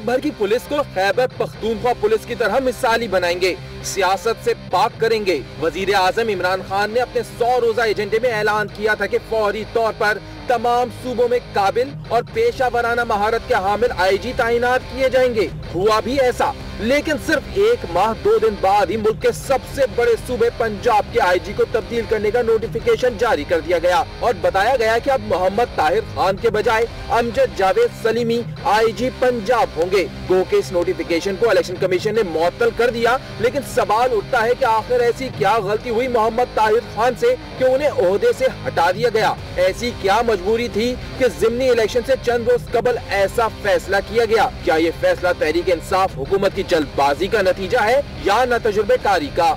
भर की पुलिस को खैबर पख्तूनख्वा पुलिस की तरह मिसाली बनाएंगे, सियासत से पाक करेंगे। वजीर आजम इमरान खान ने अपने 100 रोजा एजेंडे में ऐलान किया था कि फौरी तौर पर तमाम सूबों में काबिल और पेशा वराना महारत के हामिल आईजी तैनात किए जाएंगे। हुआ भी ऐसा, लेकिन सिर्फ 1 माह 2 दिन बाद ही मुल्क के सबसे बड़े सूबे पंजाब के आईजी को तब्दील करने का नोटिफिकेशन जारी कर दिया गया और बताया गया कि अब मोहम्मद ताहिर खान के बजाय अमजद जावेद सलीमी आईजी पंजाब होंगे। गो के इस नोटिफिकेशन को इलेक्शन कमीशन ने मुअत्तल कर दिया, लेकिन सवाल उठता है कि आखिर ऐसी क्या गलती हुई मोहम्मद ताहिर खान से कि उन्हें ओहदे से हटा दिया गया? ऐसी क्या मजबूरी थी कि ज़िमनी इलेक्शन से चंद रोज कबल ऐसा फैसला किया गया? क्या ये फैसला तहरीक इंसाफ हुकूमत की जल्दबाजी का नतीजा है या न तजुर्बेकारी का?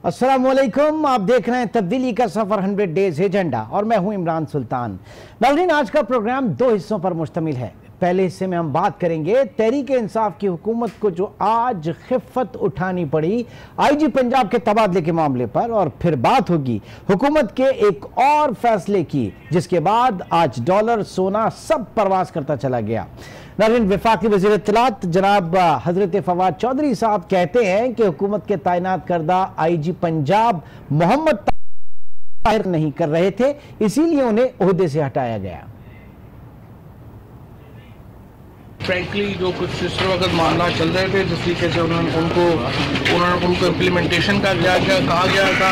अस्सलाम वालेकुम, आप देख रहे हैं तब्दीली का सफर 100 डेज एजेंडा और मैं हूं इमरान सुल्तान। नाज़रीन, आज का प्रोग्राम 2 हिस्सों पर मुश्तमिल है। पहले हिस्से में हम बात करेंगे तहरीक इंसाफ की हुकूमत को जो आज खिफ़त उठानी पड़ी आईजी पंजाब के तबादले के मामले पर, और फिर बात होगी हुकूमत के एक और फैसले की जिसके बाद आज डॉलर सोना सब परवास करता चला गया। नाज़रीन, वफाकी वज़ीर इत्तलात जनाब हजरत फवाद चौधरी साहब कहते हैं कि हुकूमत के तैनात करदा आईजी पंजाब मोहम्मद ताहिर नहीं कर रहे थे, इसीलिए उन्हें ओहदे से हटाया गया। फ्रैंकली जो कुछ सिस्टर वक्त मामला चल रहे थे जिस तरीके से उनको इम्प्लीमेंटेशन का कहा गया था,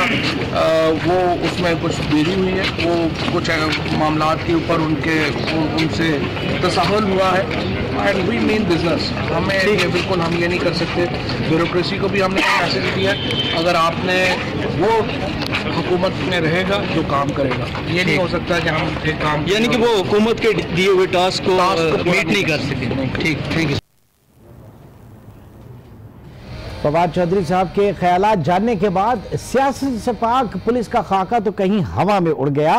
वो उसमें कुछ देरी हुई है। वो कुछ मामला के ऊपर उनसे तसाहुल हुआ है एंड वी मीन बिजनेस। हमें ये बिल्कुल हम ये नहीं कर सकते। ब्यूरोक्रेसी को भी हमने मैसेज दिया, अगर आपने वो हुकूमत में रहेगा जो काम करेगा, ये नहीं हो सकता कि हम फिर काम, यानी कि वो हुकूमत के दिए हुए टास्क को मीट नहीं कर सके। ठीक, थैंक यू। फवाद चौधरी साहब के ख्यालात जानने के बाद सियासत से पाक पुलिस का खाका तो कहीं हवा में उड़ गया,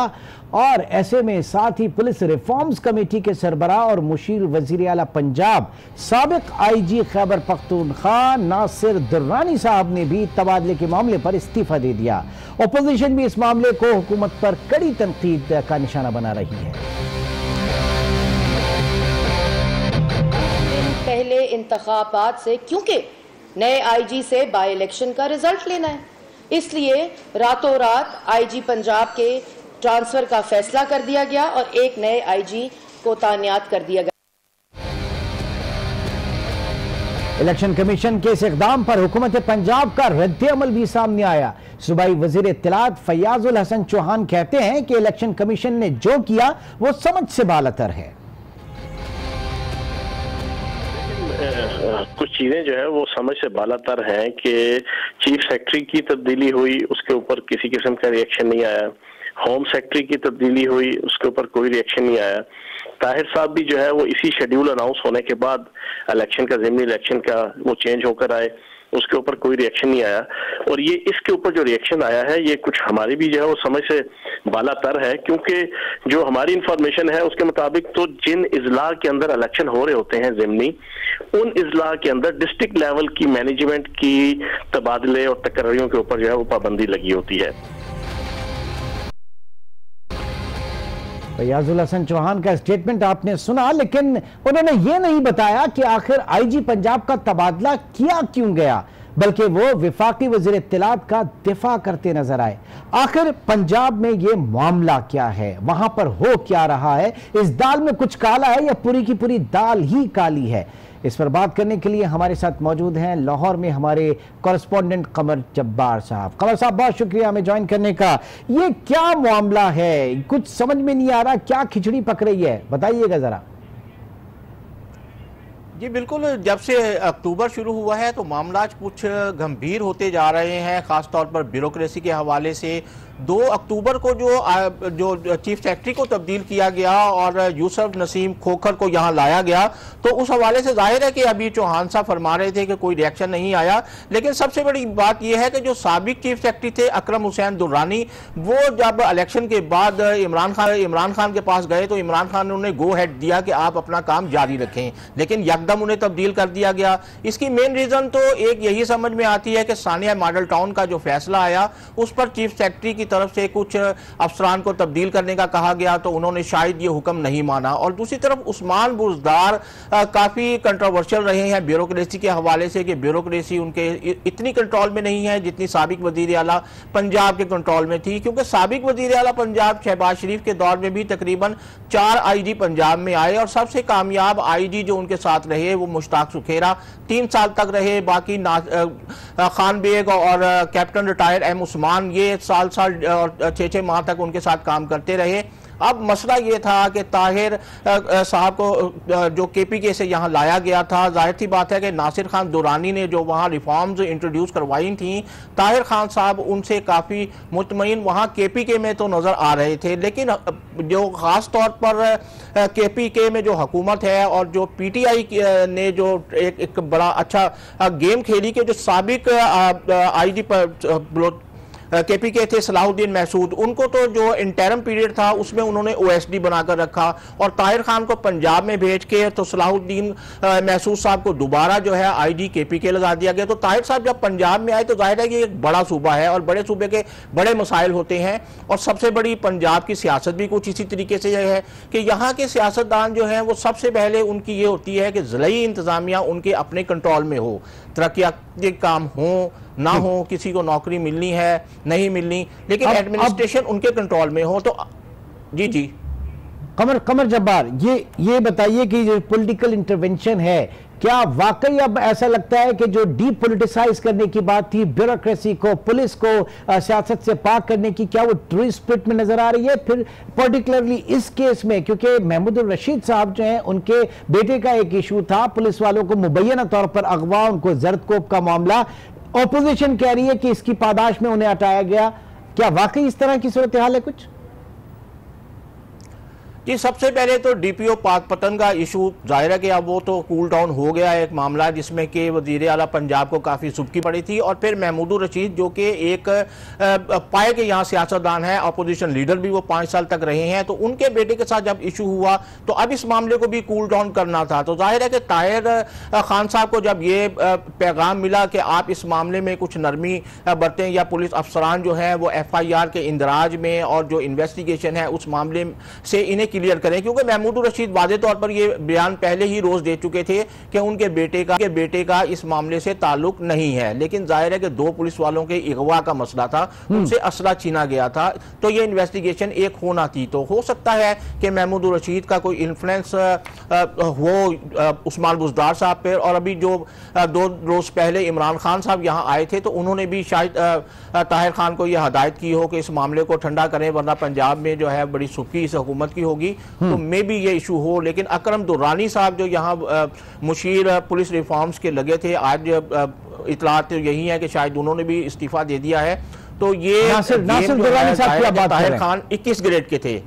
और ऐसे में साथ ही पुलिस रिफॉर्म्स कमेटी के सरबराह और मुशीर वजीर आला पंजाब साबिक आईजी खैबर पख्तूनख्वा नासिर दुर्रानी साहब ने भी तबादले के मामले पर इस्तीफा दे दिया। अपोजिशन भी इस मामले को हुकूमत पर कड़ी तनकीद का निशाना बना रही है। पहले इंतखाबात से, क्योंकि नए आईजी से बाय इलेक्शन का रिजल्ट लेना है, इसलिए रातों रात आईजी पंजाब के ट्रांसफर का फैसला कर दिया गया और एक नए आईजी को तैनात कर दिया गया। इलेक्शन कमीशन के इस इक़दाम पर हुकूमत पंजाब का रद्द अमल भी सामने आया। सूबाई वजीर इत्तलात फयाजुल हसन चौहान कहते हैं कि इलेक्शन कमीशन ने जो किया वो समझ से बालातर है। कुछ चीजें जो है वो समझ से बालातर हैं कि चीफ सेक्रेटरी की तब्दीली हुई, उसके ऊपर किसी किस्म का रिएक्शन नहीं आया। होम सेक्रेटरी की तब्दीली हुई, उसके ऊपर कोई रिएक्शन नहीं आया। ताहिर साहब भी जो है वो इसी शेड्यूल अनाउंस होने के बाद इलेक्शन का, ज़िमनी इलेक्शन का, वो चेंज होकर आए, उसके ऊपर कोई रिएक्शन नहीं आया। और ये इसके ऊपर जो रिएक्शन आया है ये कुछ हमारी भी जो है वो समझ से बालातर है, क्योंकि जो हमारी इंफॉर्मेशन है उसके मुताबिक तो जिन इजला के अंदर इलेक्शन हो रहे होते हैं ज़िमनी, उन इजला के अंदर डिस्ट्रिक्ट लेवल की मैनेजमेंट की तबादले और तकर्रियों के ऊपर जो है वो पाबंदी लगी होती है। फयाजुल हसन चौहान का स्टेटमेंट आपने सुना, लेकिन उन्होंने ये नहीं बताया कि आखिर आईजी पंजाब का तबादला किया क्यों गया, बल्कि वो वफाकी वज़ीर इत्तलात का दिफा करते नजर आए। आखिर पंजाब में ये मामला क्या है, वहां पर हो क्या रहा है, इस दाल में कुछ काला है या पूरी की पूरी दाल ही काली है? इस पर बात करने के लिए हमारे साथ मौजूद हैं लाहौर में हमारे कॉरेस्पॉन्डेंट कमर जब्बार साहब। कमर साहब, बहुत शुक्रिया हमें ज्वाइन करने का। ये क्या मामला है, कुछ समझ में नहीं आ रहा, क्या खिचड़ी पक रही है, बताइएगा जरा। जी बिल्कुल, जब से अक्टूबर शुरू हुआ है तो मामला कुछ गंभीर होते जा रहे हैं, खासतौर पर ब्यूरोक्रेसी के हवाले से। 2 अक्टूबर को जो चीफ सेक्रेटरी को तब्दील किया गया और यूसुफ नसीम खोखर को यहाँ लाया गया, तो उस हवाले से जाहिर है कि अभी चौहान साहब फरमा रहे थे कि कोई रिएक्शन नहीं आया। लेकिन सबसे बड़ी बात यह है कि जो साबिक चीफ सेक्रेटरी थे अकरम हुसैन दुर्रानी, वो जब इलेक्शन के बाद इमरान खान के पास गए तो इमरान खान ने उन्हें गो हेड दिया कि आप अपना काम जारी रखें, लेकिन यकदम उन्हें तब्दील कर दिया गया। इसकी मेन रीजन तो एक यही समझ में आती है कि सानिया मॉडल टाउन का जो फैसला आया उस पर चीफ सेक्रेटरी की की तरफ से कुछ अफसरान को तब्दील करने का कहा गया तो उन्होंने शायद ये हुक्म नहीं माना। और दूसरी तरफ उस्मान बुज़दार काफ़ी कंट्रोवर्शियल रहे हैं ब्यूरोक्रेसी के हवाले से कि ब्यूरोक्रेसी उनके इतनी कंट्रोल में नहीं है जितनी साबिक वज़ीर आला पंजाब के कंट्रोल में थी, क्योंकि साबिक वज़ीर आला पंजाब शहबाज शरीफ के दौर में भी तकरीबन 4 IG पंजाब में आए और सबसे कामयाब IG जो उनके साथ रहे वो मुश्ताक सुखेरा 3 साल तक रहे। बाकी खान बेग और कैप्टन रिटायर M उस्मान ये साल और 6 माह तक उनके साथ काम करते रहे। अब मसला ये था कि ताहिर साहब को जो KPK से यहाँ लाया गया था, जाहिर सी बात है कि नासिर खान दुरानी ने जो वहाँ रिफॉर्म्स इंट्रोड्यूस करवाई थी, ताहिर खान साहब उनसे काफ़ी मुतमईन वहाँ KPK में तो नज़र आ रहे थे, लेकिन जो ख़ास तौर पर KPK में जो हुकूमत है और जो PTI ने जो एक बड़ा अच्छा गेम खेली कि जो साबिक IG पर KPK थे सलाहुद्दीन महसूद, उनको तो जो इंटरम पीरियड था उसमें उन्होंने OSD बनाकर रखा और ताहिर खान को पंजाब में भेज के तो सलाहुद्दीन महसूद साहब को दोबारा जो है IG KPK लगा दिया गया। तो ताहिर साहब जब पंजाब में आए तो जाहिर है कि एक बड़ा सूबा है और बड़े सूबे के बड़े मसाइल होते हैं और सबसे बड़ी पंजाब की सियासत भी कुछ इसी तरीके से है कि यहाँ के सियासतदान जो हैं वो सबसे पहले उनकी ये होती है कि ज़िलाई इंतज़ामिया उनके अपने कंट्रोल में हो, तरक्याती काम हो ना हो, किसी को नौकरी मिलनी है नहीं मिलनी, लेकिन एडमिनिस्ट्रेशन उनके कंट्रोल में हो। तो जी कमर जब्बार, ये बताइए कि जो पॉलिटिकल इंटरवेंशन है, क्या वाकई अब ऐसा लगता है कि जो डीपोलिटिसाइज करने की बात थी, ब्यूरोक्रेसी को, पुलिस को सियासत से पाक करने की, क्या वो ट्रू स्पिरिट में नजर आ रही है? फिर पर्टिकुलरली इस केस में, क्योंकि महमूदुर रशीद साहब जो हैं उनके बेटे का एक इशू था, पुलिस वालों को मुबैना तौर पर अगवा, उनको जरदकोब का मामला, ऑपोजिशन कह रही है कि इसकी पादाश में उन्हें हटाया गया। क्या वाकई इस तरह की सूरत हाल है कुछ? जी, सबसे पहले तो DPO पाकपतन का इशू जाहिर है कि अब वो तो कूल डाउन हो गया है, एक मामला जिसमें कि वज़ीर आला पंजाब को काफ़ी सुबकी पड़ी थी और फिर महमूदुर रशीद जो कि एक पाए के यहाँ सियासतदान है, अपोजिशन लीडर भी वो 5 साल तक रहे हैं, तो उनके बेटे के साथ जब इशू हुआ तो अब इस मामले को भी कूल डाउन करना था। तो जाहिर है कि ताहिर खान साहब को जब ये पैगाम मिला कि आप इस मामले में कुछ नरमी बरतें या पुलिस अफसरान जो हैं वो FIR के इंदराज में और जो इन्वेस्टिगेशन है उस मामले से इन्हें क्लियर करें, क्योंकि महमूदुर रशीद वादे तौर पर ये बयान पहले ही रोज दे चुके थे कि उनके बेटे का इस मामले से ताल्लुक नहीं है, लेकिन जाहिर है कि 2 पुलिस वालों के अगवा का मसला था, उनसे असला छीना गया था, तो ये इन्वेस्टिगेशन एक होना थी। तो हो सकता है कि महमूदुर रशीद का कोई इन्फ्लुएंस हो उस्मान बुज़दार साहब पर, और अभी जो 2 रोज पहले इमरान खान साहब यहाँ आए थे तो उन्होंने भी शायद ताहिर खान को यह हदायत की हो कि इस मामले को ठंडा करें वरना पंजाब में जो है बड़ी सुखी इस हुकूमत की होगी, तो मे भी ये इशू हो। लेकिन अकरम दुरानी साहब जो यहाँ मुशीर पुलिस रिफॉर्म्स के लगे थे, आज इतलात तो यही है कि शायद उन्होंने भी इस्तीफा दे दिया है। तो ये नासिर दुरानी साहब क्या बात ताहिर खान 21 ग्रेड के थे,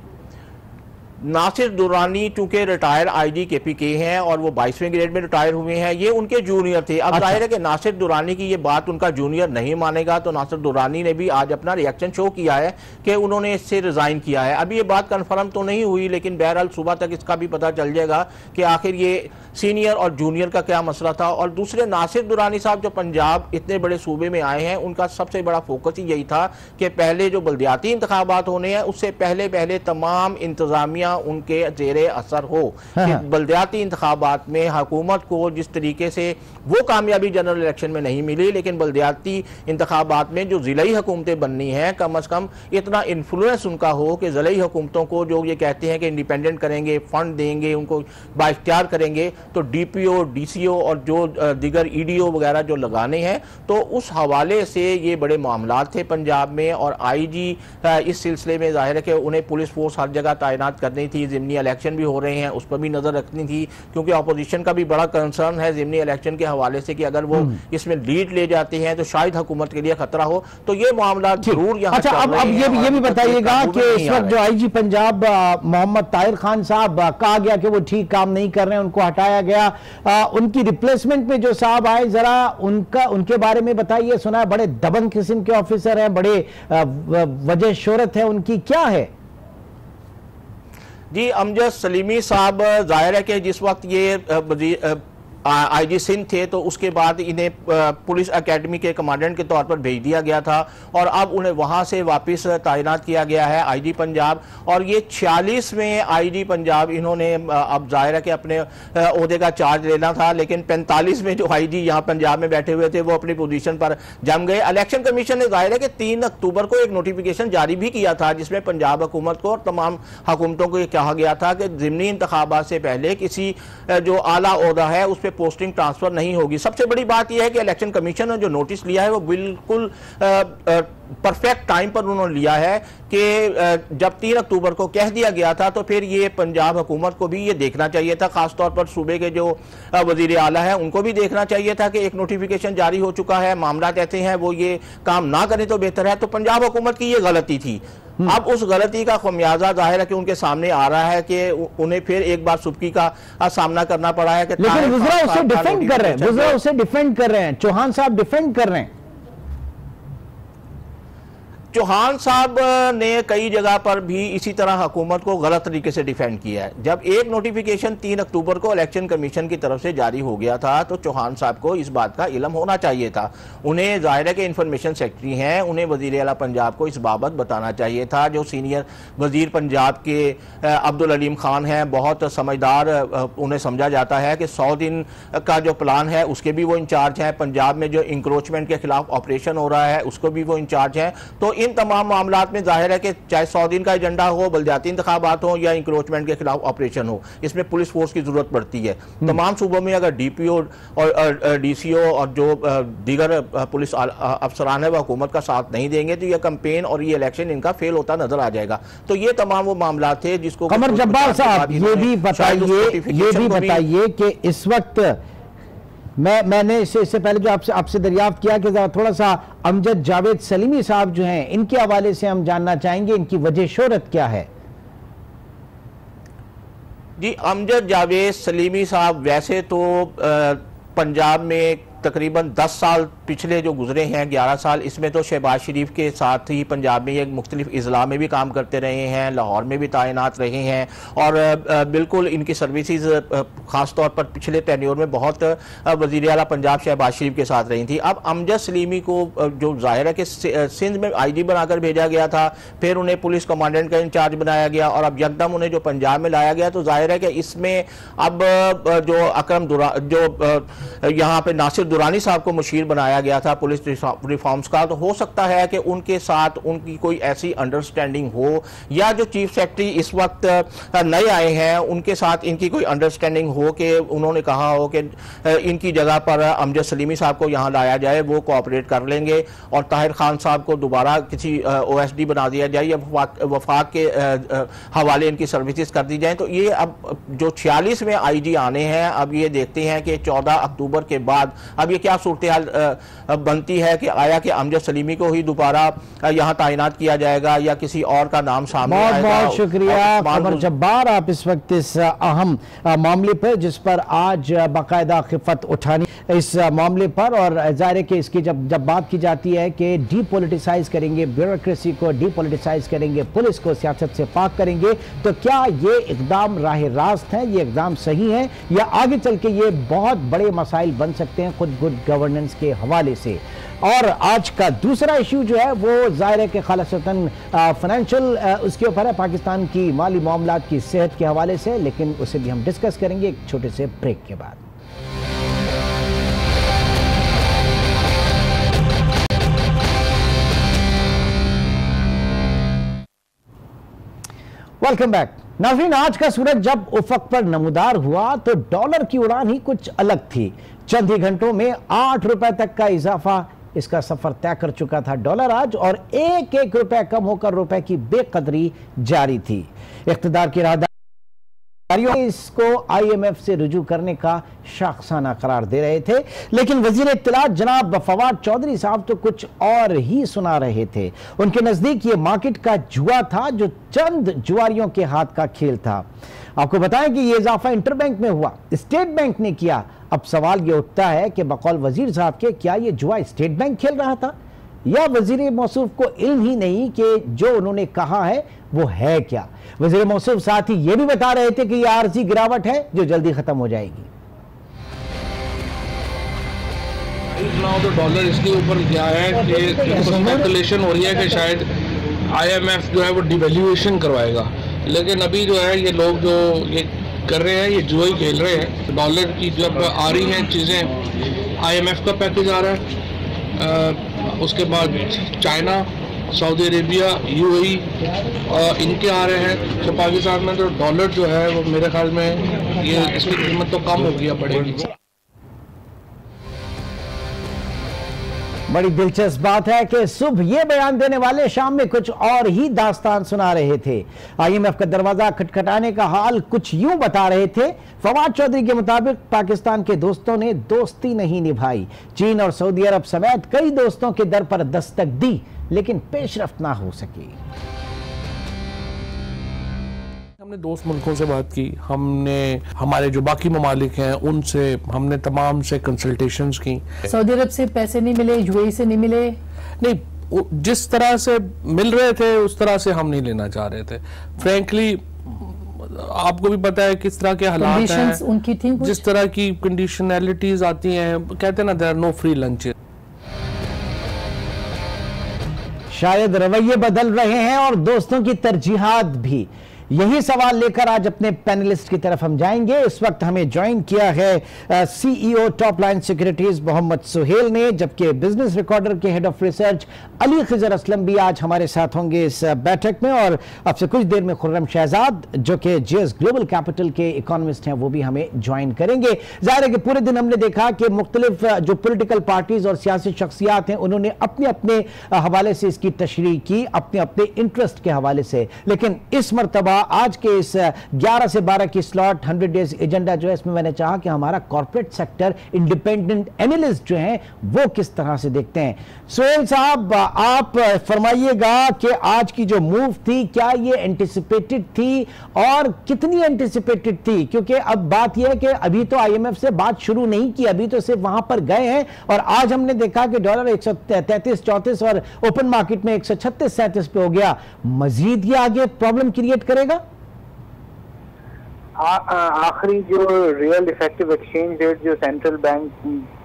नासिर दुरानी चूंकि रिटायर IG KPK हैं और वो 22वें ग्रेड में रिटायर हुए हैं, ये उनके जूनियर थे। अब जाहिर है कि नासिर दुरानी की ये बात उनका जूनियर नहीं मानेगा, तो नासिर दुरानी ने भी आज अपना रिएक्शन शो किया है कि उन्होंने इससे रिजाइन किया है। अभी ये बात कंफर्म तो नहीं हुई, लेकिन बहरहाल सुबह तक इसका भी पता चल जाएगा कि आखिर ये सीनियर और जूनियर का क्या मसला था। और दूसरे नासिर दुरानी साहब जो पंजाब इतने बड़े सूबे में आए हैं, उनका सबसे बड़ा फोकस ही यही था कि पहले जो बल्दियाती इंतखाबात होने हैं उससे पहले तमाम इंतजामिया उनके जेरे असर हो कि बल्दियाती इंतखाबात में हुकूमत को जिस तरीके से वो कामयाबी जनरल इलेक्शन में नहीं मिली, लेकिन बल्दियाती इंतखाबात में जो ज़िलाई हुकूमतें बननी हैं कम अज़ कम इतना इन्फ्लुएंस उनका हो कि ज़िलाई हुकूमतों को जो ये कहते हैं कि इंडिपेंडेंट करेंगे, फंड देंगे, उनको बाइख्तियार करेंगे, तो DPO DCO और जो दिगर EDO वगैरह जो लगाने हैं, तो उस हवाले से ये बड़े मामला थे पंजाब में। और IG इस सिलसिले में जाहिर है कि उन्हें पुलिस फोर्स हर जगह तैनात करनी थी, ज़िमनी इलेक्शन भी हो रहे हैं उस पर भी नज़र रखनी थी, क्योंकि अपोजिशन का भी बड़ा कंसर्न है ज़िमनी इलेक्शन के हवाले से कि अगर वो इसमें लीड ले जाते हैं तो शायद हुकूमत के लिए खतरा हो। तो ये मामला जरूर यहाँ। अच्छा, अब ये भी बताइएगा कि इस वक्त जो IG पंजाब मोहम्मद ताहिर खान साहब कहा गया कि वो ठीक काम नहीं कर रहे हैं, उनको हटाया गया, उनकी रिप्लेसमेंट में जो साहब आए जरा उनके बारे में बताइए। सुना है बड़े दबंग किस्म के ऑफिसर हैं, बड़े वजह शोहरत है उनकी, क्या है? जी, अमजद सलीमी साहब जाहिर है कि जिस वक्त ये आईजी सिंध थे तो उसके बाद इन्हें पुलिस एकेडमी के कमांडेंट के तौर पर भेज दिया गया था और अब उन्हें वहां से वापस तैनात किया गया है आईजी पंजाब। और ये 46वें आईजी पंजाब इन्होंने अब जाहिर है कि अपने ओहदे का चार्ज लेना था, लेकिन 45 में जो आईजी यहाँ पंजाब में बैठे हुए थे वो अपनी पोजीशन पर जम गए। इलेक्शन कमीशन ने जाहिर है कि 3 अक्टूबर को एक नोटिफिकेशन जारी भी किया था जिसमें पंजाब हुकूमत को और तमाम हुकूमतों को कहा गया था कि ज़िमनी इंतखाबात से पहले किसी जो आला ओहदा है उस पर पोस्टिंग ट्रांसफर नहीं होगी। सबसे बड़ी बात यह है कि इलेक्शन कमीशन ने जो नोटिस लिया है वो बिल्कुल परफेक्ट टाइम पर उन्होंने लिया है कि जब 3 अक्टूबर को कह दिया गया था तो फिर ये पंजाब हुकूमत को भी ये देखना चाहिए था, खासतौर पर सूबे के जो वजीर आला है उनको भी देखना चाहिए था कि एक नोटिफिकेशन जारी हो चुका है, मामला कहते हैं वो ये काम ना करें तो बेहतर है। तो पंजाब हुकूमत की ये गलती थी। अब उस गलती का खमियाजा जाहिर है कि उनके सामने आ रहा है कि उन्हें फिर एक बार सुबकी का सामना करना पड़ा है। लेकिन वज़ीर उसे डिफेंड कर रहे हैं, वज़ीर उसे डिफेंड कर रहे हैं, चौहान साहब डिफेंड कर रहे हैं। चौहान साहब ने कई जगह पर भी इसी तरह हुकूमत को गलत तरीके से डिफेंड किया है। जब एक नोटिफिकेशन 3 अक्टूबर को इलेक्शन कमीशन की तरफ से जारी हो गया था तो चौहान साहब को इस बात का इल्म होना चाहिए था। उन्हें जाहिर है कि इंफॉर्मेशन सेक्रेटरी हैं, उन्हें वजीर आला पंजाब को इस बाबत बताना चाहिए था। जो सीनियर वजीर पंजाब के अब्दुल अलीम खान हैं, बहुत समझदार, उन्हें समझा जाता है कि 100 दिन का जो प्लान है उसके भी वो इंचार्ज हैं। पंजाब में जो इंक्रोचमेंट के खिलाफ ऑपरेशन हो रहा है उसको भी वो इंचार्ज हैं। तो इन तमाम मामलात में जाहिर है कि चाहे 100 दिन का एजेंडा हो, बलदियाती इंतखाबात हो या इंक्रोचमेंट के खिलाफ ऑपरेशन हो, इसमें पुलिस फोर्स की जरूरत पड़ती है। तमाम सूबों में अगर डीपीओ और डीसीओ और जो दीगर पुलिस अफसरान है वह हुकूमत का साथ नहीं देंगे तो यह कैंपेन और ये इलेक्शन इनका फेल होता नजर आ जाएगा। तो ये तमाम वो मामला थे जिसको कमर जब्बार साहब ये भी बताइए कि इस वक्त मैंने इससे पहले जो आपसे दरियाफ्त किया कि थोड़ा सा अमजद जावेद सलीमी साहब जो हैं इनके हवाले से हम जानना चाहेंगे इनकी वजह शोहरत क्या है। जी, अमजद जावेद सलीमी साहब वैसे तो पंजाब में तकरीबन 10 साल पिछले जो गुजरे हैं, 11 साल, इसमें तो शहबाज शरीफ के साथ ही पंजाब में एक मुख्तलिफ इजला में भी काम करते रहे हैं, लाहौर में भी तैनात रहे हैं और बिल्कुल इनकी सर्विसेज ख़ास तौर पर पिछले टेन्योर में बहुत वज़ीर आला पंजाब शहबाज शरीफ के साथ रही थी। अब अमजद सलीमी को जो जाहिर है कि सिंध में आईजी बनाकर भेजा गया था, फिर उन्हें पुलिस कमांडेंट का इंचार्ज बनाया गया और अब यकदम उन्हें जो पंजाब में लाया गया, तो जाहिर है कि इसमें अब जो अकरम जो यहाँ पे नासिर दुरानी साहब को मुशीर बनाया गया था पुलिस रिफॉर्म्स का, तो हो सकता है कि उनके साथ उनकी कोई ऐसी अंडरस्टैंडिंग हो या जो चीफ सेक्रेटरी इस वक्त नए आए हैं उनके साथ इनकी कोई अंडरस्टैंडिंग हो कि उन्होंने कहा हो कि इनकी जगह पर अमजद सलीमी साहब को यहाँ लाया जाए, वो कोऑपरेट कर लेंगे और ताहिर खान साहब को दोबारा किसी OSD बना दिया जाए या वफाक के हवाले इनकी सर्विसेज कर दी जाए। तो ये अब जो 46वें IG आने हैं, अब ये देखते हैं कि 14 अक्टूबर के बाद अब ये क्या सूरत हाल बनती है कि आया कि अमजद सलीमी को ही दोबारा यहाँ तैनात किया जाएगा या किसी और का नाम सामने आएगा। बहुत बहुत शुक्रिया कमर जब्बार, आप इस वक्त इस अहम मामले पर जिस पर आज बाकायदा खिफत उठानी इस मामले पर, और जाहिर है कि इसकी जब बात की जाती है कि डीपोलिटिसाइज करेंगे ब्यूरोक्रेसी को, डीपोलिटिसाइज करेंगे पुलिस को, सियासत से पाक करेंगे, तो क्या ये इकदाम राह रास्त है, ये इकदाम सही है या आगे चल के ये बहुत बड़े मसाइल बन सकते हैं खुद गुड गवर्नेंस के हवाले से। और आज का दूसरा इशू जो है वो जाहिर है कि खालिसतन फाइनेंशियल उसके ऊपर है, पाकिस्तान की माली मामलात की सेहत के हवाले से, लेकिन उसे भी हम डिस्कस करेंगे एक छोटे से ब्रेक के बाद। वेलकम बैक नाज़रीन। आज का सूरज जब उफक पर नमूदार हुआ तो डॉलर की उड़ान ही कुछ अलग थी। चंद ही घंटों में 8 रुपए तक का इजाफा इसका सफर तय कर चुका था डॉलर आज, और एक एक रुपए कम होकर रुपए की बेकदरी जारी थी। इख्तिदार की राहदारियों इसको IMF से रुजू करने का शाखसाना करार दे रहे थे, लेकिन वजीर इत्तलात जनाब फवाद चौधरी साहब तो कुछ और ही सुना रहे थे। उनके नजदीक ये मार्केट का जुआ था जो चंद जुआरियों के हाथ का खेल था। आपको बताएं कि ये इजाफा इंटरबैंक में हुआ, स्टेट बैंक ने किया। अब सवाल ये उठता है कि बकौल वजीर साहब के क्या ये जुआ स्टेट बैंक खेल रहा था या वजीर मौसूफ को इल्म ही नहीं कि जो उन्होंने कहा है वो है क्या। वजीर मौसूफ साथ ही ये भी बता रहे थे कि यह आरजी गिरावट है जो जल्दी खत्म हो जाएगी। इतना हो तो डॉलर इसके ऊपर क्या है कि स्पेकुलेशन हो रही है कि शायद IMF जो है वो डिवैल्यूएशन करवाएगा, लेकिन अभी जो है ये लोग जो ये कर रहे हैं ये जुआ ही खेल रहे हैं। डॉलर की जब आ रही हैं चीज़ें, IMF का पैकेज आ रहा है, उसके बाद चाइना, सऊदी अरेबिया, UAE इनके आ रहे हैं, तो पाकिस्तान में तो डॉलर जो है वो मेरे ख्याल में ये इसकी कीमत तो कम होगी या बढ़ेगी। बड़ी दिलचस्प बात है कि सुबह ये बयान देने वाले शाम में कुछ और ही दास्तान सुना रहे थे। IMF का दरवाजा खटखटाने का हाल कुछ यूं बता रहे थे। फवाद चौधरी के मुताबिक पाकिस्तान के दोस्तों ने दोस्ती नहीं निभाई, चीन और सऊदी अरब समेत कई दोस्तों के दर पर दस्तक दी, लेकिन पेशरफ्त ना हो सकी। हमने दोस्त मुल्कों से बात की, हमने हमारे जो बाकी ममालिक हैं उनसे हमने तमाम से कंसल्टेशंस की। सऊदी अरब से पैसे नहीं मिले, UAE से नहीं मिले? नहीं, जिस तरह से मिल रहे थे उस तरह से हम नहीं लेना चाह रहे थे। फ्रैंकली आपको भी पता है किस तरह के हालात हैं, उनकी थी जिस तरह की कंडीशनैलिटीज आती हैं, कहते हैं ना there are no free lunches. शायद रवैये बदल रहे हैं और दोस्तों की तरजीहात भी। यही सवाल लेकर आज अपने पैनलिस्ट की तरफ हम जाएंगे। इस वक्त हमें ज्वाइन किया है CEO Top Line Securities Mohammad Suhail ने, जबकि बिजनेस रिकॉर्डर के head of research Ali Khizar Aslam भी आज हमारे साथ होंगे इस बैठक में, और अब से कुछ देर में खुर्रम शहजाद जो कि GS ग्लोबल कैपिटल के इकोनॉमिस्ट हैं वो भी हमें ज्वाइन करेंगे। जाहिर है कि पूरे दिन हमने देखा कि मुख्तलिफ जो पोलिटिकल पार्टीज और सियासी शख्सियात हैं उन्होंने अपने अपने हवाले से इसकी तशरीह की, अपने अपने इंटरेस्ट के हवाले से, लेकिन इस मरतबा आज के इस 11 से 12 की स्लॉट 100 डेज एजेंडा जो है, इसमें मैंने चाहा कि हमारा कॉर्पोरेट सेक्टर इंडिपेंडेंट एनालिस्ट जो हैं वो किस तरह से देखते हैं। सुहेल साहब, आप फरमाइएगा कि आज की जो मूव थी क्या ये एंटिसिपेटेड थी और कितनी एंटिसिपेटेड थी, क्योंकि अब बात यह है कि अभी तो IMF से बात शुरू नहीं की, अभी तो सिर्फ वहां पर गए हैं, और आज हमने देखा कि डॉलर 133-34 और ओपन मार्केट में 136-37 पे हो गया। मजीद ये आगे प्रॉब्लम क्रिएट करेगा? आखिरी जो रियल इफेक्टिव एक्सचेंज रेट जो सेंट्रल बैंक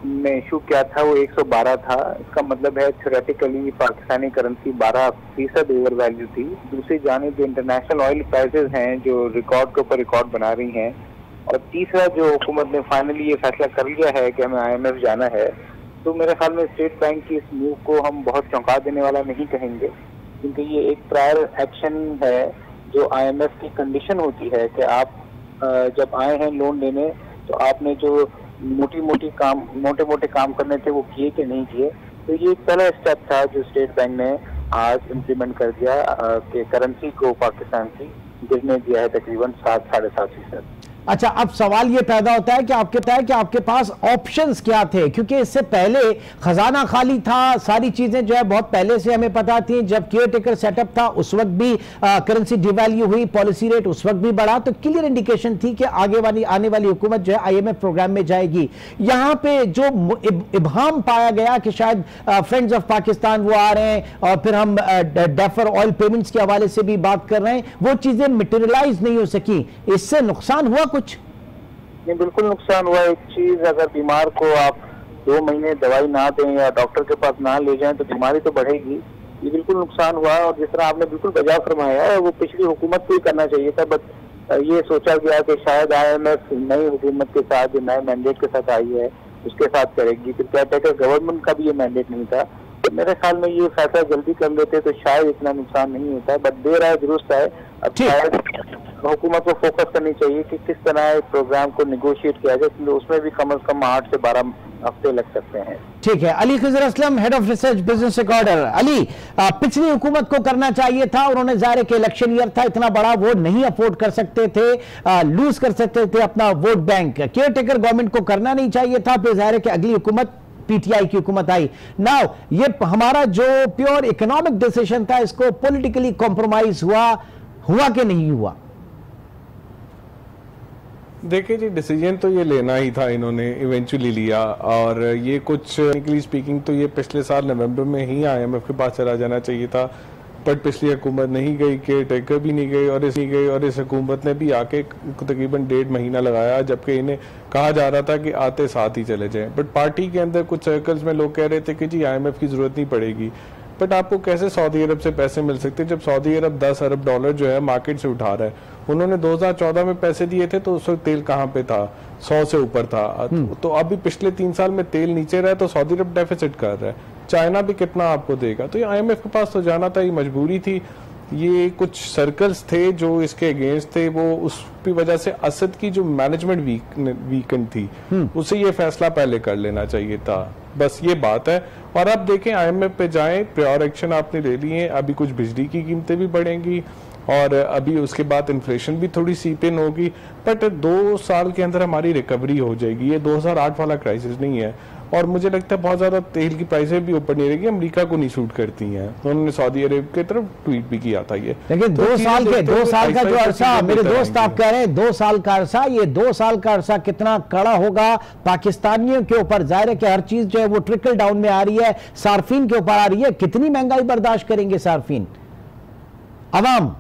ने इशू किया था वो 112 था। इसका मतलब है theoretically Pakistani currency 12% over value थी। दूसरी जानिब जो इंटरनेशनल ऑयल प्राइसेस हैं जो रिकॉर्ड के ऊपर रिकॉर्ड बना रही हैं, और तीसरा जो हुकूमत ने फाइनली ये फैसला कर लिया है कि हमें IMF जाना है, तो मेरे ख्याल में स्टेट बैंक की इस मूव को हम बहुत चौंका देने वाला नहीं कहेंगे, क्योंकि ये एक प्रायर एक्शन है जो IMF की कंडीशन होती है कि आप जब आए हैं लोन लेने तो आपने जो मोटे मोटे काम करने थे वो किए कि नहीं किए। तो ये एक पहला स्टेप था जो स्टेट बैंक ने आज इम्प्लीमेंट कर दिया कि करेंसी को पाकिस्तान की गिरने दिया है तकरीबन 7-7.5%। अच्छा, अब सवाल ये पैदा होता है कि आपके पास ऑप्शंस क्या थे, क्योंकि इससे पहले खजाना खाली था, सारी चीजें जो है बहुत पहले से हमें पता थी। जब केयर टेकर सेटअप था उस वक्त भी करेंसी डिवैल्यू हुई, पॉलिसी रेट उस वक्त भी बढ़ा, तो क्लियर इंडिकेशन थी कि आने वाली हुकूमत जो है IMF प्रोग्राम में जाएगी। यहां पे जो इबहाम पाया गया कि शायद फ्रेंड्स ऑफ पाकिस्तान वो आ रहे हैं और फिर हम डेफर ऑयल पेमेंट्स के हवाले से भी बात कर रहे हैं, वो चीजें मटेरियलाइज नहीं हो सकी, इससे नुकसान हुआ कुछ? नहीं, बिल्कुल नुकसान हुआ। एक चीज, अगर बीमार को आप 2 महीने दवाई ना दें या डॉक्टर के पास ना ले जाएं तो बीमारी तो बढ़ेगी। ये बिल्कुल नुकसान हुआ, और जिस तरह आपने बिल्कुल बजा फरमाया है वो पिछली हुकूमत को ही करना चाहिए था, बट ये सोचा गया कि शायद IMF नई हुकूमत के साथ जो नए मैंडेट के साथ आई है उसके साथ करेगी। फिर क्या कहते हैं गवर्नमेंट का भी ये मैंडेट नहीं था, तो मेरे ख्याल में ये फैसला जल्दी कर लेते तो शायद इतना नुकसान नहीं होता, बट देर आए दुरुस्त है। अब शायद हुकूमत को फोकस करनी चाहिए कि किस तरह प्रोग्राम को निगोशिएट किया जाए, क्योंकि उसमें भी कम से कम 8 से 12 हफ्ते लग सकते हैं। ठीक है, Ali Khizar Aslam, head of research Business Recorder. Ali, पिछली हुकूमत को करना चाहिए था, उन्होंने जाहिर के इलेक्शन ईयर था, इतना बड़ा वोट नहीं अफोर्ड कर सकते थे, लूज कर सकते थे अपना vote bank. Care taker government को करना नहीं चाहिए था, फिर जाहिर है कि अगली हुकूमत PTI की हुकूमत आई। नाउ ये हमारा जो प्योर इकोनॉमिक डिसीजन था इसको पॉलिटिकली कॉम्प्रोमाइज हुआ कि नहीं हुआ? देखिए जी, डिसीजन तो ये लेना ही था, इन्होंने इवेंचुअली लिया, और ये कुछ टेक्निकली स्पीकिंग तो ये पिछले साल नवंबर में ही IMF के पास चला जाना चाहिए था, बट पिछली हुकूमत नहीं गई, केयर टेकर भी नहीं गई और इस हुकूमत ने भी आके तकरीबन 1.5 महीना लगाया, जबकि इन्हें कहा जा रहा था कि आते साथ ही चले जाएं। बट पार्टी के अंदर कुछ सर्कल्स में लोग कह रहे थे कि जी IMF की ज़रूरत नहीं पड़ेगी। बट आपको कैसे सऊदी अरब से पैसे मिल सकते जब सऊदी अरब 10 अरब डॉलर जो है मार्केट से उठा रहा है। उन्होंने 2014 में पैसे दिए थे तो उस वक्त तेल कहाँ पे था, 100 से ऊपर था। तो अभी पिछले 3 साल में तेल नीचे रहा है तो सऊदी अरब डेफिसिट कर रहा है। चाइना भी कितना आपको देगा? तो ये IMF के पास तो जाना था, ये मजबूरी थी। ये कुछ सर्कल्स थे जो इसके अगेंस्ट थे, वो उसकी वजह से असद की जो मैनेजमेंट वीकन थी उसे ये फैसला पहले कर लेना चाहिए था। बस ये बात है। और अब देखें IMF पे जाएं, प्रायोर एक्शन आपने ले लिए, अभी कुछ बिजली की कीमतें भी बढ़ेंगी और अभी उसके बाद इन्फ्लेशन भी थोड़ी सीपिन होगी, बट 2 साल के अंदर हमारी रिकवरी हो जाएगी। ये 2008 वाला क्राइसिस नहीं है। और मुझे लगता है बहुत ज्यादा तेल की प्राइसें भी ऊपर नहीं रहेगी, अमेरिका को नहीं सूट करती हैं। उन्होंने सऊदी अरब की तरफ ट्वीट भी किया था ये। लेकिन 2 साल का जो अरसा, मेरे दोस्त आप कह रहे हैं 2 साल का अरसा, ये 2 साल का अरसा कितना कड़ा होगा पाकिस्तानियों के ऊपर? जाहिर है कि हर चीज जो है वो ट्रिकल डाउन में आ रही है, सार्फिन के ऊपर आ रही है। कितनी महंगाई बर्दाश्त करेंगे सार्फिन, अवाम?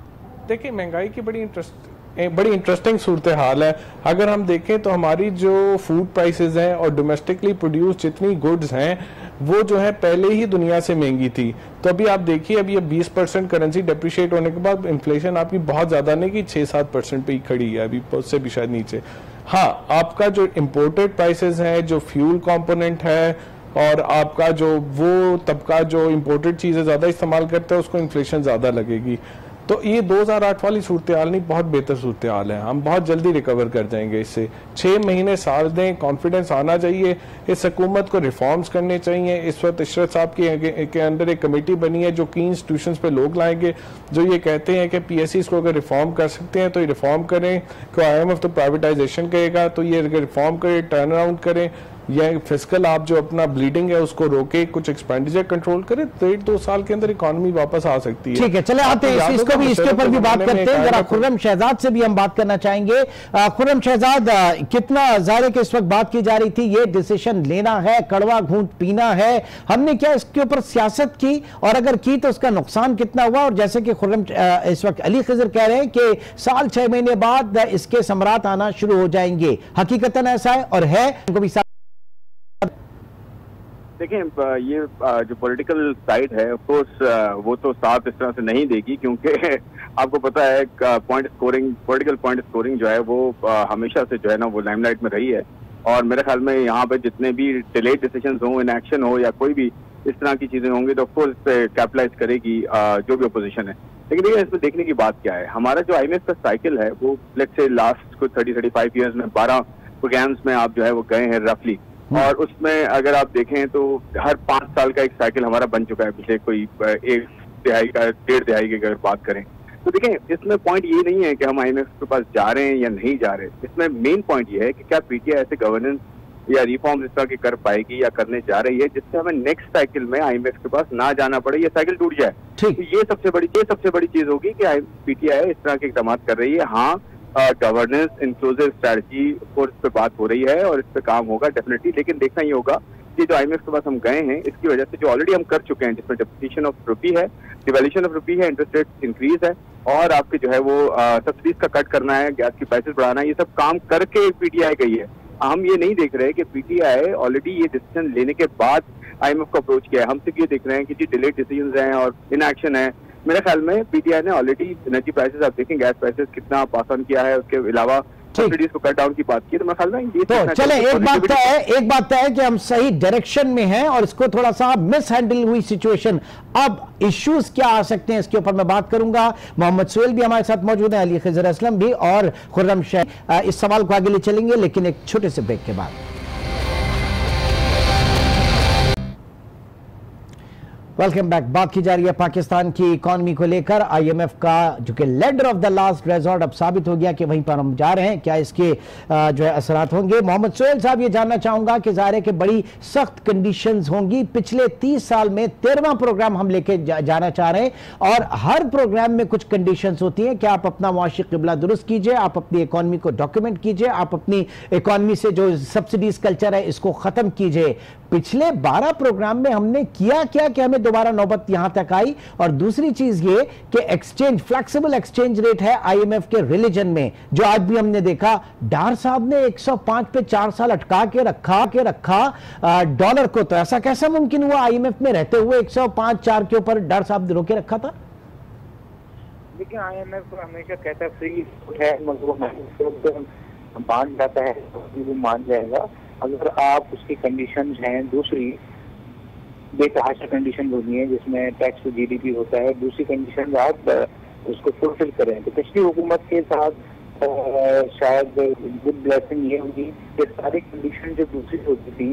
देखिए, महंगाई की बड़ी इंटरेस्टिंग सूरत हाल है। अगर हम देखें तो हमारी जो फूड प्राइसेस हैं और डोमेस्टिकली प्रोड्यूस जितनी गुड्स हैं वो जो है पहले ही दुनिया से महंगी थी। तो अभी आप देखिए, अभी ये 20% करेंसी डेप्रिशिएट होने के बाद इन्फ्लेशन आपकी बहुत ज्यादा नहीं कि 6-7% पे ही खड़ी है, अभी उससे भी शायद नीचे। हाँ, आपका जो इम्पोर्टेड प्राइसेस हैं, जो फ्यूल कंपोनेंट है और आपका जो वो तबका जो इम्पोर्टेड चीजें ज्यादा इस्तेमाल करता है उसको इन्फ्लेशन ज्यादा लगेगी। तो ये 2008 वाली सूरत हाल नहीं, बहुत बेहतर सूरत हाल है। हम बहुत जल्दी रिकवर कर जाएंगे इससे। 6 महीने साल दें, कॉन्फिडेंस आना चाहिए। इस हुकूमत को रिफॉर्म्स करने चाहिए। इस वक्त इशरत साहब के अंदर एक कमेटी बनी है जो की इंस्टीट्यूशंस पे लोग लाएंगे, जो ये कहते हैं कि PSEs को अगर रिफॉर्म कर सकते हैं तो ये रिफॉर्म करें। क्यों IMF तो प्राइवेटाइजेशन करेगा, तो ये अगर रिफॉर्म करें, टर्न अराउंड करें, या फिस्कल आप जो अपना ब्लीडिंग है उसको रोके, कुछ एक्सपेंडिचर कंट्रोल करे, 1.5-2 साल के अंदर इकोनॉमी वापस आ सकती है। ठीक है, चले आते हैं इसको भी, इसके ऊपर भी बात करते हैं। जरा खुर्रम शहजाद से भी हम बात करना चाहेंगे। खुर्रम शहजाद, कितना ज़ाहिर कि इस वक्त बात की जा रही थी ये डिसीजन लेना है, कड़वा घूंट पीना है, हमने क्या इसके ऊपर सियासत की और अगर की तो उसका नुकसान कितना हुआ? और जैसे कि खुर्रम इस वक्त अली खिजर कह रहे हैं कि साल 6 महीने बाद इसके समरात आना शुरू हो जाएंगे, हकीकतन ऐसा है और है? उनको भी देखें, ये जो पॉलिटिकल साइड है ऑफकोर्स वो तो साथ इस तरह से नहीं देगी, क्योंकि आपको पता है point scoring, political point scoring जो है वो हमेशा से जो है ना वो लाइमलाइट में रही है। और मेरे ख्याल में यहाँ पे जितने भी डिलेड डिसीजंस हो, इनएक्शन हो या कोई भी इस तरह की चीजें होंगी तो ऑफकोर्स इस पे कैपिटलाइज करेगी जो भी अपोजिशन है। लेकिन देखिए, इसमें देखने की बात क्या है, हमारा जो IMF का साइकिल है वो लेट्स से लास्ट कुछ 30-35 ईयर्स में 12 प्रोग्राम्स में आप जो है वो गए हैं रफली। और उसमें अगर आप देखें तो हर 5 साल का एक साइकिल हमारा बन चुका है, पिछले कोई 1 तिहाई का 1.5 तिहाई की अगर बात करें तो देखें, इसमें पॉइंट ये नहीं है कि हम IMF के पास जा रहे हैं या नहीं जा रहे। इसमें मेन पॉइंट ये है कि क्या PTI ऐसे गवर्नेंस या रिफॉर्म इस तरह के कर पाएगी या करने जा रही है जिससे हमें नेक्स्ट साइकिल में IMF के पास ना जाना पड़े, ये साइकिल टूट जाए। तो ये सबसे बड़ी चीज होगी कि PTI इस तरह के इकदाम कर रही है। हाँ, गवर्नेंस इंक्लूसिव स्ट्रैटेजी और इस पे बात हो रही है और इस पे काम होगा डेफिनेटली। लेकिन देखना ये होगा कि जो IMF के पास हम गए हैं इसकी वजह से जो ऑलरेडी हम कर चुके हैं, जिसमें डेप्रिसिएशन ऑफ रुपी है, डिवैल्यूएशन ऑफ रुपी है, इंटरेस्ट रेट इंक्रीज है और आपके जो है वो सब्सिडीज का कट करना है, गैस की प्राइसेस बढ़ाना है, ये सब काम करके PTI गई है। हम ये नहीं देख रहे कि PTI ऑलरेडी ये डिसीजन लेने के बाद IMF को अप्रोच किया है। हम सिर्फ ये देख रहे हैं कि जी डिलेड डिसीजन हैं और इनएक्शन है। मेरे ख्याल में PTI ने ऑलरेडी एनर्जी प्राइसेस, आप देखें गैस प्राइसेस कितना पास ऑन किया है, उसके अलावा सब्सिडीज को कट डाउन की बात की, तो मेरे ख्याल में ये तो चले एक बात तय है कि हम सही डायरेक्शन में हैं और इसको थोड़ा सा मिस हैंडल हुई सिचुएशन। अब इश्यूज क्या आ सकते हैं इसके ऊपर मैं बात करूंगा। मोहम्मद सुहेल भी हमारे साथ मौजूद है, अली खिजर असलम भी और खुर्रम शहजाद। इस सवाल को आगे ले चलेंगे लेकिन एक छोटे से ब्रेक के बाद। Welcome back. बात की जा रही है पाकिस्तान की इकॉनमी को लेकर। IMF का जो कि lender of the last resort अब साबित हो गया कि वहीं पर हम जा रहे हैं, क्या इसके जो है असरात होंगे? मोहम्मद सुहेल साहब, ये जानना चाहूंगा कि ज़ाहिर है कि बड़ी सख्त कंडीशंस होंगी। पिछले 30 साल में 13वां प्रोग्राम हम लेके जाना चाह रहे हैं और हर प्रोग्राम में कुछ कंडीशंस होती हैं कि आप अपना मुआशी क़िबला दुरुस्त कीजिए, आप अपनी इकॉनमी को डॉक्यूमेंट कीजिए, आप अपनी इकॉनमी से जो सब्सिडीज कल्चर है इसको खत्म कीजिए। पिछले 12 प्रोग्राम में हमने किया क्या कि हमें दोबारा नौबत यहां तक आई? और दूसरी चीज ये कि एक्सचेंज, फ्लेक्सिबल एक्सचेंज रेट है आईएमएफ के रिलीजन में, जो आज भी हमने देखा डार साहब ने 105 पे 4 साल अटका के रखा डॉलर को। तो ऐसा कैसा मुमकिन हुआ आईएमएफ में रहते हुए 105-4 के ऊपर डार साहब ने रोके रखा था? देखिए, आईएमएफ हमेशा कहता है फ्री है, मगर वो मान जाता है वो मान जाएगा अगर आप उसकी कंडीशंस हैं। दूसरी बेतहाशा कंडीशन होनी है जिसमें टैक्स टू जीडीपी होता है, दूसरी कंडीशन आप उसको फुलफिल करें। तो पिछली हुकूमत के साथ शायद गुड ब्लेसिंग ये हुई कि सारी कंडीशन जो दूसरी होती थी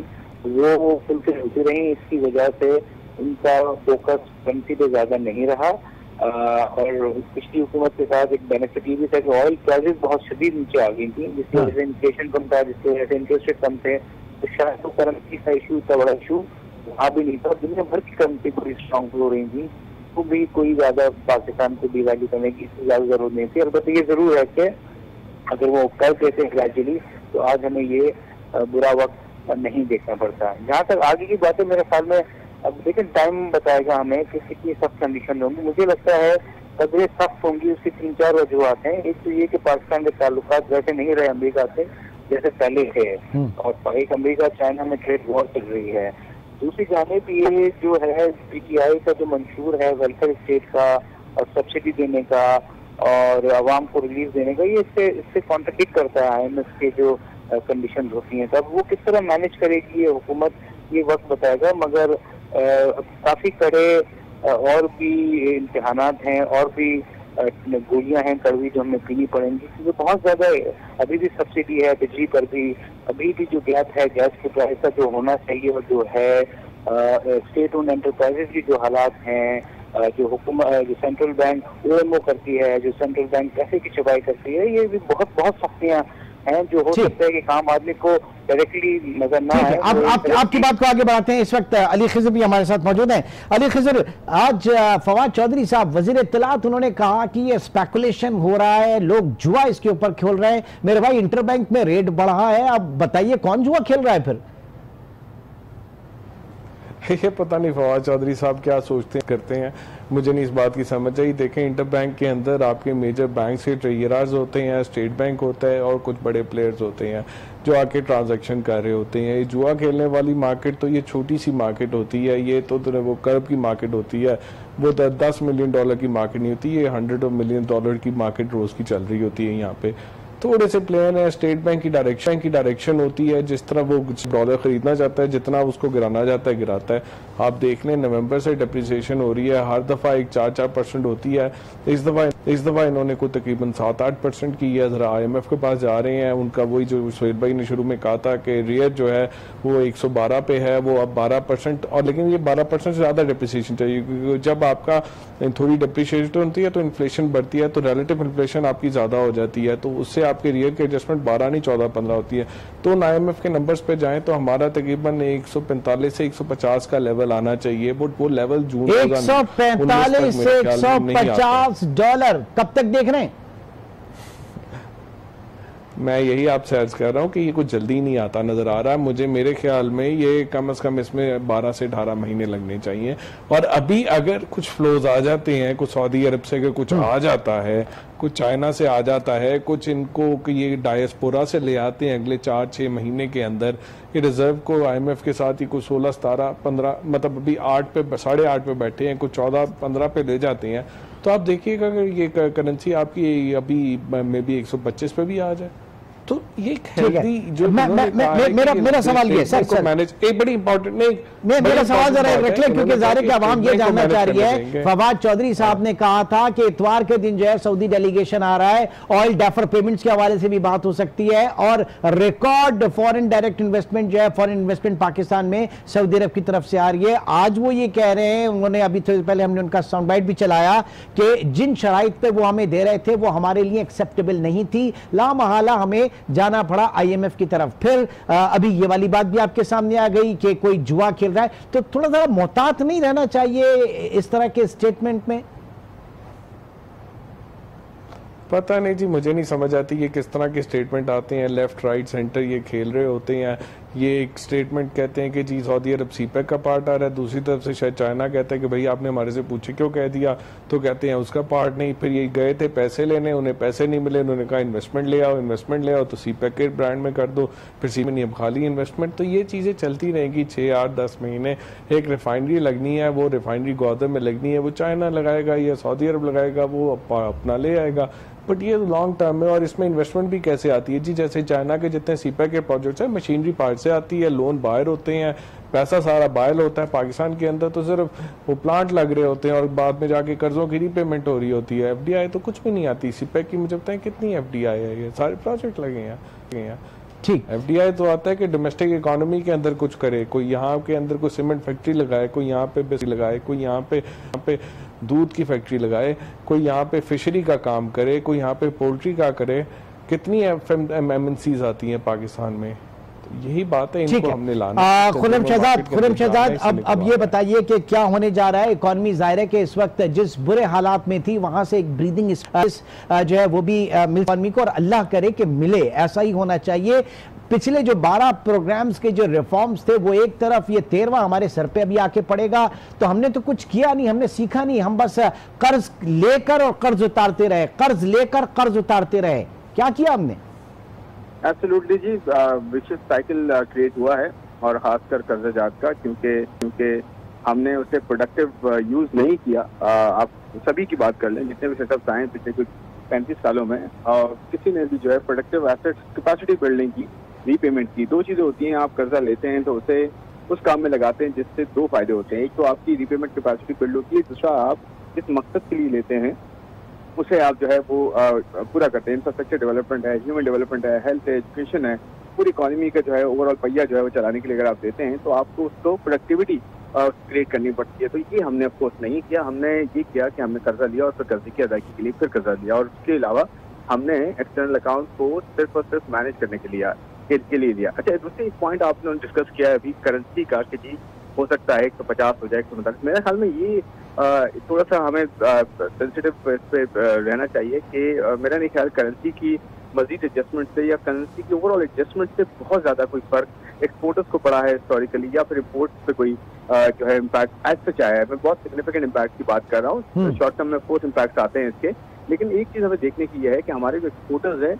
वो फुलफिल होती रही। इसकी वजह से उनका फोकस करेंसी पे ज्यादा नहीं रहा। और पिछली हुकूमत के साथ एक बेनिफिट ये भी था कि ऑयल प्राइसेस बहुत शदीद नीचे आ गई थी, जिसकी वजह से इन्फ्लेशन कम था, जिसकी वजह से इंटरेस्ट रेट कम थे। तो शायद तो करेंसी का इशू, इतना बड़ा इशू वहाँ भी नहीं था। दुनिया भर की करेंसी बड़ी स्ट्रॉन्ग हो रही थी, तो भी कोई ज्यादा पाकिस्तान को डिवैल्यू करने की ज्यादा जरूरत नहीं थी। अलबत्ता ये जरूर है कि अगर वो कर देते हैं ग्रेजुअली तो आज हमें ये बुरा वक्त नहीं देखना पड़ता। जहाँ तक आगे की बातें मेरे ख्याल में अब लेकिन टाइम बताएगा हमें कि कितनी सख्त कंडीशन होंगी। मुझे लगता है कदरें सख्त होंगी, उसकी 3-4 वजूहत हैं। एक तो ये कि पाकिस्तान के ताल्लुकात वैसे नहीं रहे अमेरिका से जैसे पहले थे, और एक अमेरिका चाइना में ट्रेड वॉर चल रही है। दूसरी जानिब ये जो है पीटीआई का जो मंशूर है वेलफेयर स्टेट का और सब्सिडी देने का और आवाम को रिलीफ देने का, ये इससे कॉन्ट्रडिक्ट करता है आईएमएफ के जो कंडीशन होती हैं। तब वो किस तरह मैनेज करेगी ये हुकूमत, ये वक्त बताएगा। मगर काफी कड़े और भी इम्तिहानात हैं और भी गोलियां हैं कड़वी जो हमें पीनी पड़ेंगी, क्योंकि बहुत ज्यादा अभी भी सब्सिडी है बिजली पर भी, अभी भी जो गैप है गैस के प्राइस का जो होना चाहिए और जो है, स्टेट ओन एंटरप्राइजेस की जो हालात हैं, जो हुकूमत जो सेंट्रल बैंक ओएमओ करती है, जो सेंट्रल बैंक पैसे की छपाई करती है, ये भी बहुत सख्तियां हैं जो हो सकता है कि आम आदमी को डायरेक्टली नजर ना आए। आपकी बात को आगे बढ़ाते हैं। इस वक्त अली खिजर भी हमारे साथ मौजूद हैं। अली खिजर, आज फवाद चौधरी साहब वजीर इत्तलात, उन्होंने कहा कि ये स्पेकुलेशन हो रहा है, लोग जुआ इसके ऊपर खेल रहे हैं। मेरे भाई इंटरबैंक में रेट बढ़ा है, अब बताइए कौन जुआ खेल रहा है फिर? ये पता नहीं फवाद चौधरी साहब क्या सोचते करते हैं, मुझे नहीं इस बात की समझ आई। देखें, इंटर बैंक के अंदर आपके मेजर बैंक के ट्रेजरर्स होते हैं, स्टेट बैंक होता है और कुछ बड़े प्लेयर्स होते हैं जो आके ट्रांजैक्शन कर रहे होते हैं। ये जुआ खेलने वाली मार्केट तो ये छोटी सी मार्केट होती है, ये तो वो करब की मार्केट होती है, वो $10 मिलियन की मार्केट नहीं होती, ये $100 मिलियन की मार्केट रोज की चल रही होती है। यहाँ पे थोड़े से प्लेयर हैं, स्टेट बैंक की डायरेक्शन होती है, जिस तरह वो डॉलर खरीदना चाहता है, जितना उसको गिराना चाहता है गिराता है। आप देख लें नवंबर से डिप्रिसिएशन हो रही है, हर दफा 4% होती है। इस दफा इन्होंने को तकरीबन 7-8% की है। जरा IMF के पास जा रहे हैं, उनका वही जो सुहेल भाई ने शुरू में कहा था कि रियल जो है वो 112 पे है, वो अब 12%, और लेकिन ये 12% से ज्यादा डिप्रिसिएशन चाहिए, क्योंकि जब आपका थोड़ी डिप्रिसिएशन होती है तो इन्फ्लेशन बढ़ती है, तो रिलेटिव इन्फ्लेशन आपकी ज्यादा हो जाती है, तो उससे आपके रियल की एडजस्टमेंट 12 नहीं 14-15 होती है। तो IMF के नंबर्स पे जाएं तो हमारा तकरीबन 145 से 150 का लेवल आना चाहिए, बट वो लेवल जून 145 से 150 डॉलर कब तक देख रहे हैं? मैं यही आपसे अर्ज कर रहा हूँ कि ये कुछ जल्दी नहीं आता नजर आ रहा है मुझे। मेरे ख्याल में ये कम से कम इसमें 12 से 18 महीने लगने चाहिए। और अभी अगर कुछ फ्लोज आ जाते हैं, कुछ सऊदी अरब से अगर कुछ आ जाता है, कुछ चाइना से आ जाता है, कुछ इनको ये डायस्पोरा से ले आते हैं अगले 4-6 महीने के अंदर, ये रिजर्व को IMF के साथ ही कुछ 16, 17, 15, मतलब अभी 8 पे 8.5 पे बैठे हैं, कुछ 14-15 पे ले जाते हैं, तो आप देखिएगा अगर ये करेंसी आपकी अभी मे बी 125 पे भी आ जाए तो ये हेल्दी जो मेरा सवाल ये सर मैनेज एक बड़ी इंपॉर्टेंट नहीं मेरा सवाल जरा रख ले, क्योंकि ज़ाहिर है आवाम ये जानना चाह रही है। फवाद चौधरी साहब ने कहा था कि इतवार के दिन जो है सऊदी डेलीगेशन आ रहा है, ऑयल डेफर पेमेंट्स के हवाले से भी बात हो सकती है, और रिकॉर्ड फॉरेन डायरेक्ट इन्वेस्टमेंट जो है, फॉरेन इन्वेस्टमेंट पाकिस्तान में सऊदी अरब की तरफ से आ रही है। आज वो ये कह रहे हैं, उन्होंने अभी थोड़ी पहले हमने उनका साउंड बाइट भी चलाया कि जिन शराइत पे वो हमें दे रहे थे वो हमारे लिए एक्सेप्टेबल नहीं थी, लामहला हमें जाना पड़ा IMF की तरफ। फिर अभी ये वाली बात भी आपके सामने आ गई कि कोई जुआ खेल रहा है, तो थोड़ा सा मोहतात नहीं रहना चाहिए इस तरह के स्टेटमेंट में? पता नहीं जी, मुझे नहीं समझ आती ये किस तरह के स्टेटमेंट आते हैं, लेफ्ट राइट सेंटर ये खेल रहे होते हैं। ये एक स्टेटमेंट कहते हैं कि जी सऊदी अरब सीपैक का पार्ट आ रहा है, दूसरी तरफ से शायद चाइना कहता है कि भाई आपने हमारे से पूछे क्यों कह दिया, तो कहते हैं उसका पार्ट नहीं। फिर ये गए थे पैसे लेने, उन्हें पैसे नहीं मिले, उन्होंने कहा इन्वेस्टमेंट ले आओ तो सीपैक के ब्रांड में कर दो, फिर सीपैक नहीं अब खाली इन्वेस्टमेंट। तो ये चीज़ें चलती रहेंगी 6, 8, 10 महीने। एक रिफाइनरी लगनी है, वो रिफाइनरी गौदर में लगनी है, वो चाइना लगाएगा या सऊदी अरब लगाएगा, वो अपना ले आएगा। बट ये लॉन्ग टर्म है और इसमें इन्वेस्टमेंट भी कैसे आती है जी? जैसे चाइना के जितने सीपैक के प्रोजेक्ट्स हैं, मशीनरी पार्ट से आती है, लोन बाहर होते हैं, पैसा सारा बाहर होता है। पाकिस्तान के अंदर तो सिर्फ वो प्लांट लग रहे होते हैं और बाद में जाके कर्जों की रीपेमेंट हो रही होती है। एफडीआई तो कुछ भी नहीं आती। सीपैक की मुझे बताएं कितनी एफडीआई है? ये सारे प्रोजेक्ट लगे हैं। ठीक, एफडीआई तो आता है कि डोमेस्टिक इकोनॉमी के अंदर कुछ करे, कोई यहाँ के अंदर कोई सीमेंट फैक्ट्री लगाए, कोई यहाँ पे बेसिक लगाए, कोई यहाँ पे दूध की फैक्ट्री लगाए, कोई यहाँ पे फिशरी का काम करे, कोई यहाँ पे पोल्ट्री का करे। कितनी एमएनसीज आती हैं पाकिस्तान में? तो यही बात है, इनको हमने लाना। खुर्रम शहजाद, अब ये बताइए कि क्या होने जा रहा है? इकॉनमी जाहिर है कि इस वक्त जिस बुरे हालात में थी वहां से एक ब्रीदिंग जो है वो भी मिल इकॉनमी को, और अल्लाह करे कि मिले, ऐसा ही होना चाहिए। पिछले जो 12 प्रोग्राम्स के जो रिफॉर्म्स थे वो एक तरफ, ये 13वां हमारे सर पे अभी आके पड़ेगा। तो हमने तो कुछ किया नहीं, हमने सीखा नहीं, हम बस कर्ज लेकर और कर्ज उतारते रहे, कर्ज लेकर कर्ज उतारते रहे। क्या किया हमने? एब्सोल्युटली जी, विशेष साइकिल क्रिएट हुआ है और खासकर कर्जजात का, क्योंकि हमने उसे प्रोडक्टिव यूज नहीं किया। आप सभी की बात कर लें, जितने भी सेटअप्स आए पिछले कुछ 35 सालों में, और किसी ने भी जो है प्रोडक्टिव एसेट्स कैपेसिटी बिल्डिंग की, रीपेमेंट की। दो चीजें होती हैं, आप कर्जा लेते हैं तो उसे उस काम में लगाते हैं जिससे दो फायदे होते हैं। एक तो आपकी रीपेमेंट कैपेसिटी बिल्ड होती है, दूसरा आप जिस मकसद के लिए लेते हैं उसे आप जो है वो पूरा करते हैं। इंफ्रास्ट्रक्चर डेवलपमेंट है, ह्यूमन डेवलपमेंट है, हेल्थ है, एजुकेशन है, पूरी इकोनॉमी का जो है ओवरऑल पहिया जो है वो चलाने के लिए अगर आप देते हैं तो आपको उसको प्रोडक्टिविटी क्रिएट करनी पड़ती है। तो ये हमने अफकोर्स नहीं किया। हमने ये किया कि हमने कर्जा लिया और फिर कर्जे की अदायगी के लिए फिर कर्जा लिया, और उसके अलावा हमने एक्सटर्नल अकाउंट को सिर्फ और सिर्फ मैनेज करने के लिए लिया। अच्छा, दूसरी पॉइंट आपने डिस्कस किया है अभी करेंसी का, कि जी हो सकता है 150 हो जाए 149। मेरे ख्याल में ये थोड़ा सा हमें सेंसिटिव इस पे रहना चाहिए कि मेरा नहीं ख्याल करेंसी की मजीद एडजस्टमेंट से या करेंसी की ओवरऑल एडजस्टमेंट से बहुत ज्यादा कोई फर्क एक्सपोर्टर्स को पड़ा है हिस्टोरिकली, या फिर इम्पोर्ट पे कोई जो है इम्पैक्ट एज सच आया है। मैं बहुत सिग्निफिकेंट इम्पैक्ट की बात कर रहा हूँ। शॉर्ट टर्म में फोर्थ इम्पैक्ट आते हैं इसके, लेकिन एक चीज हमें देखने की यह है कि हमारे जो एक्सपोर्टर्स है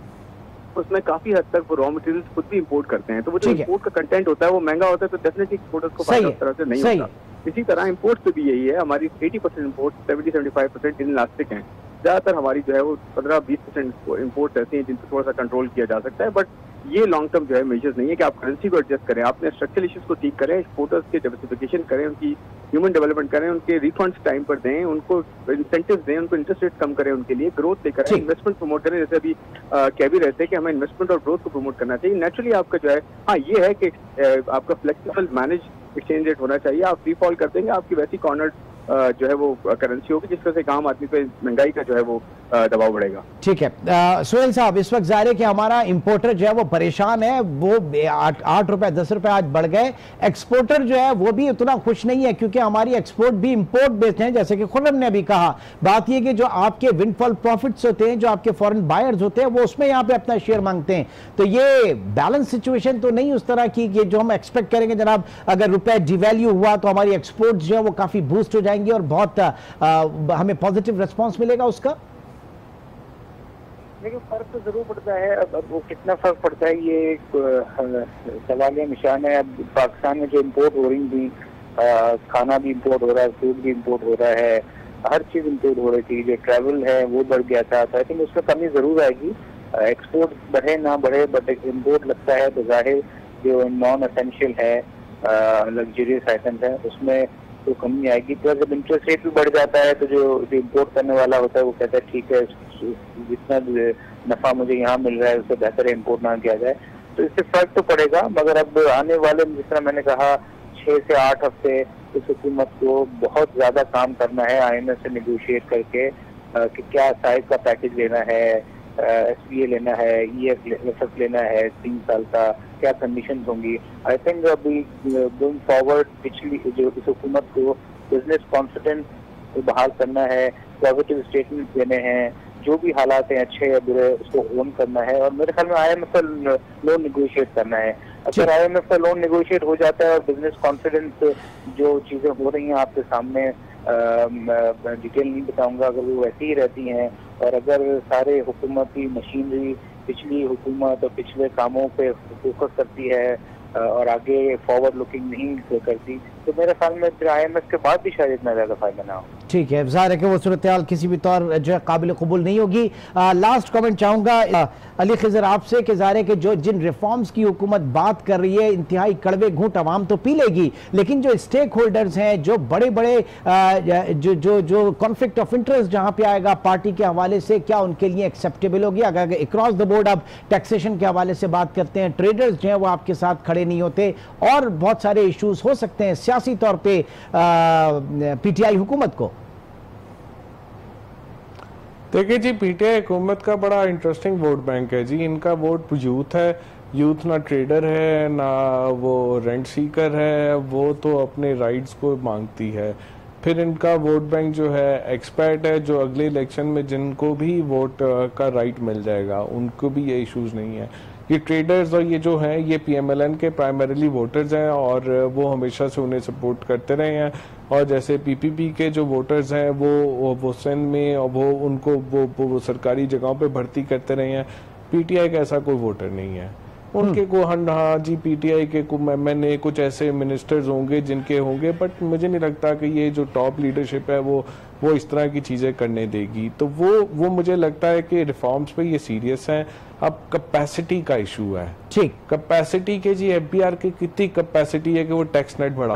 उसमें काफी हद तक वो रॉ मटेरियल्स खुद भी इंपोर्ट करते हैं। तो वो जो इंपोर्ट का कंटेंट होता है वो महंगा होता है, तो डेफिनेटली एक्सपोर्टर्स को फायदा उस तरह से नहीं होता। इसी तरह इंपोर्ट्स पे भी यही है। हमारी 80% इंपोर्ट, 70-75% इनलास्टिक हैं। ज्यादातर हमारी जो है वो 15-20% इंपोर्ट्स ऐसी हैं जिनको थोड़ा सा कंट्रोल किया जा सकता है। बट ये लॉन्ग टर्म जो है मेजर्स नहीं है कि आप करेंसी को एडजस्ट करें। आपने स्ट्रक्चरल इश्यूज को ठीक करें, एक्सपोर्टर्स के डाइवर्सिफिकेशन करें, उनकी ह्यूमन डेवलपमेंट करें, उनके रिफंड्स टाइम पर दें, उनको इंसेंटिव्स दें, उनको इंटरेस्ट रेट कम करें, उनके लिए ग्रोथ लेकर इन्वेस्टमेंट प्रमोट करें। जैसे अभी कह भी रहते हैं कि हमें इन्वेस्टमेंट और ग्रोथ को प्रमोट करना चाहिए। नेचुरली आपका जो है, हाँ ये है कि आपका फ्लेक्सिबल मैनेज एक्सचेंज रेट होना चाहिए। आप फ्री फॉल कर देंगे, आपकी वैसी कॉर्नर जो है वो करेंसी होगी, जिस तरह से आम आदमी पे महंगाई का जो है वो दबाव बढ़ेगा। ठीक है सुहेल साहब, इस वक्त जाहिर है कि हमारा इंपोर्टर जो है वो परेशान है, वो 8 रुपए 10 रुपए आज बढ़ गए। एक्सपोर्टर जो है वो भी उतना खुश नहीं है, क्योंकि हमारी एक्सपोर्ट भी इंपोर्ट बेस्ड है, जैसे कि खुर्रम ने अभी कहा। बात यह कि जो आपके विंडफॉल प्रॉफिट्स होते हैं, जो आपके फॉरेन बायर्स होते हैं, वो उसमें यहाँ पे अपना शेयर मांगते हैं। तो ये बैलेंस सिचुएशन तो नहीं उस तरह की जो हम एक्सपेक्ट करेंगे। जनाब, अगर रुपए डिवैल्यू हुआ तो हमारी एक्सपोर्ट जो है वो काफी बूस्ट हो जाएंगे और बहुत हमें पॉजिटिव रिस्पांस मिलेगा उसका। लेकिन फर्क तो जरूर पड़ता है। अब वो कितना फर्क पड़ता है ये एक सवाल या निशान है। अब पाकिस्तान में जो इम्पोर्ट हो रही थी, खाना भी इम्पोर्ट हो रहा है, फूड भी इम्पोर्ट हो रहा है, हर चीज इम्पोर्ट हो रही थी। जो ट्रैवल है वो बढ़ गया था, तो आई थिंक उसमें कमी जरूर आएगी। एक्सपोर्ट बढ़े ना बढ़े, बट इम्पोर्ट लगता है तो जाहिर जो नॉन एसेंशियल है, लग्जरियस आइटम्स है, उसमें तो कमी आएगी। प्लस जब इंटरेस्ट रेट भी बढ़ जाता है तो जो इम्पोर्ट करने वाला होता है वो कहता है ठीक है, जितना नफा मुझे यहाँ मिल रहा है उससे बेहतर है इम्पोर्ट ना किया जाए। तो इससे फर्क तो पड़ेगा। मगर अब आने वाले, जिस तरह मैंने कहा, 6 से 8 हफ्ते इस हुकूमत को बहुत ज्यादा काम करना है IMF से निगोशिएट करके कि क्या साइज का पैकेज लेना है, SPA लेना है, EF लेना है 3 साल का, क्या कंडीशंस होंगी। आई थिंक अभी गोइंग फॉरवर्ड पिछली जो इस हुकूमत को बिजनेस कॉन्फिडेंस बहाल करना है, पॉजिटिव स्टेटमेंट देने हैं, जो भी हालात हैं अच्छे या बुरे उसको ओन करना है, और मेरे ख्याल में IMF का लोन निगोशिएट करना है। अगर IMF का लोन नेगोशिएट हो जाता है और बिजनेस कॉन्फिडेंस जो चीजें हो रही हैं आपके सामने, डिटेल नहीं बताऊंगा, अगर वो वैसी ही रहती हैं और अगर सारे हुकूमती मशीनरी पिछली हुकूमत और पिछले कामों पे फोकस करती है और आगे फॉरवर्ड लुकिंग नहीं करती, तो मेरे ख्याल में फिर IMF के बाद भी शायद इतना ज्यादा फायदा ना हो। ठीक है, ज़ाहिर है कि वो सूरत हाल किसी भी तौर जो है काबिल कबूल नहीं होगी। लास्ट कमेंट चाहूँगा अली खिज़र आपसे कि ज़ाहिर है कि जो जिन रिफॉर्म्स की हुकूमत बात कर रही है, इंतहाई कड़वे घूंट आवाम तो पी लेगी, लेकिन जो स्टेक होल्डर्स हैं, जो बड़े बड़े जो कॉन्फ्लिक्ट ऑफ इंटरेस्ट जहाँ पे आएगा पार्टी के हवाले से, क्या उनके लिए एक्सेप्टेबल होगी? अगर अक्रॉस द बोर्ड अब टैक्सेशन के हवाले से बात करते हैं, ट्रेडर्स जो हैं वो आपके साथ खड़े नहीं होते और बहुत सारे इशूज़ हो सकते हैं सियासी तौर पर PTI हुकूमत को। देखिए जी, PTI हुकूमत का बड़ा इंटरेस्टिंग वोट बैंक है जी। इनका वोट यूथ है, यूथ ना ट्रेडर है ना वो रेंट सीकर है, वो तो अपने राइट्स को मांगती है। फिर इनका वोट बैंक जो है एक्सपर्ट है, जो अगले इलेक्शन में जिनको भी वोट का राइट मिल जाएगा उनको भी ये इश्यूज नहीं है। ये ट्रेडर्स और ये जो हैं ये PMLN के प्राइमरीली वोटर्स हैं और वो हमेशा से उन्हें सपोर्ट करते रहे हैं। और जैसे PPP के जो वोटर्स हैं वो सिंध में और वो उनको वो सरकारी जगहों पे भर्ती करते रहे हैं। PTI का ऐसा कोई वोटर नहीं है। उनके को हाँ जी PTI के MNA कुछ ऐसे मिनिस्टर्स होंगे जिनके होंगे, बट मुझे नहीं लगता कि ये जो टॉप लीडरशिप है वो इस तरह की चीज़ें करने देगी। तो वो मुझे लगता है कि रिफॉर्म्स पे ये सीरियस हैं। अब कैपेसिटी का इशू है। ठीक, कैपेसिटी के जी FBR की कितनी कैपेसिटी है कि वो टैक्स नेट बढ़ा।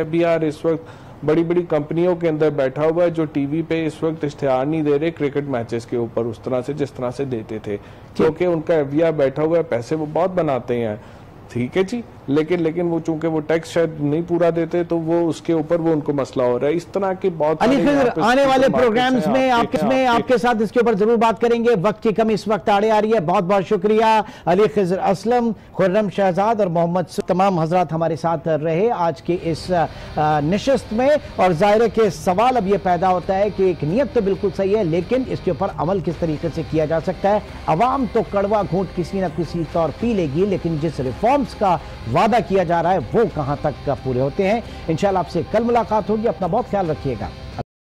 FBR इस वक्त बड़ी बड़ी कंपनियों के अंदर बैठा हुआ है जो टीवी पे इस वक्त इश्तिहार नहीं दे रहे क्रिकेट मैचेस के ऊपर उस तरह से जिस तरह से देते थे, क्योंकि उनका FBR बैठा हुआ है, पैसे वो बहुत बनाते हैं, ठीक है जी, लेकिन वो चूंकि वो टैक्स शायद नहीं पूरा देते तो वो उसके ऊपर वो उनको मसला हो रहा है। इस तरह की बहुत आने वाले प्रोग्राम्स में आपके साथ इसके ऊपर जरूर बात करेंगे। वक्त की कमी इस वक्त आड़े आ रही है। बहुत बहुत शुक्रिया अली खिज़र असलम, खुर्रम शहजाद और मोहम्मद, तमाम हजरात हमारे साथ रहे आज के इस नशिस्त में। और ज़ाहिर है कि सवाल अब ये पैदा होता है कि एक नियत तो बिल्कुल सही है, लेकिन इसके ऊपर अमल किस तरीके से किया जा सकता है। अवाम तो कड़वा घूंट किसी न किसी तौर पी लेगी, लेकिन जिस रिफॉर्म्स का वादा किया जा रहा है वो कहां तक पूरे होते हैं। इंशाल्लाह आपसे कल मुलाकात होगी। अपना बहुत ख्याल रखिएगा।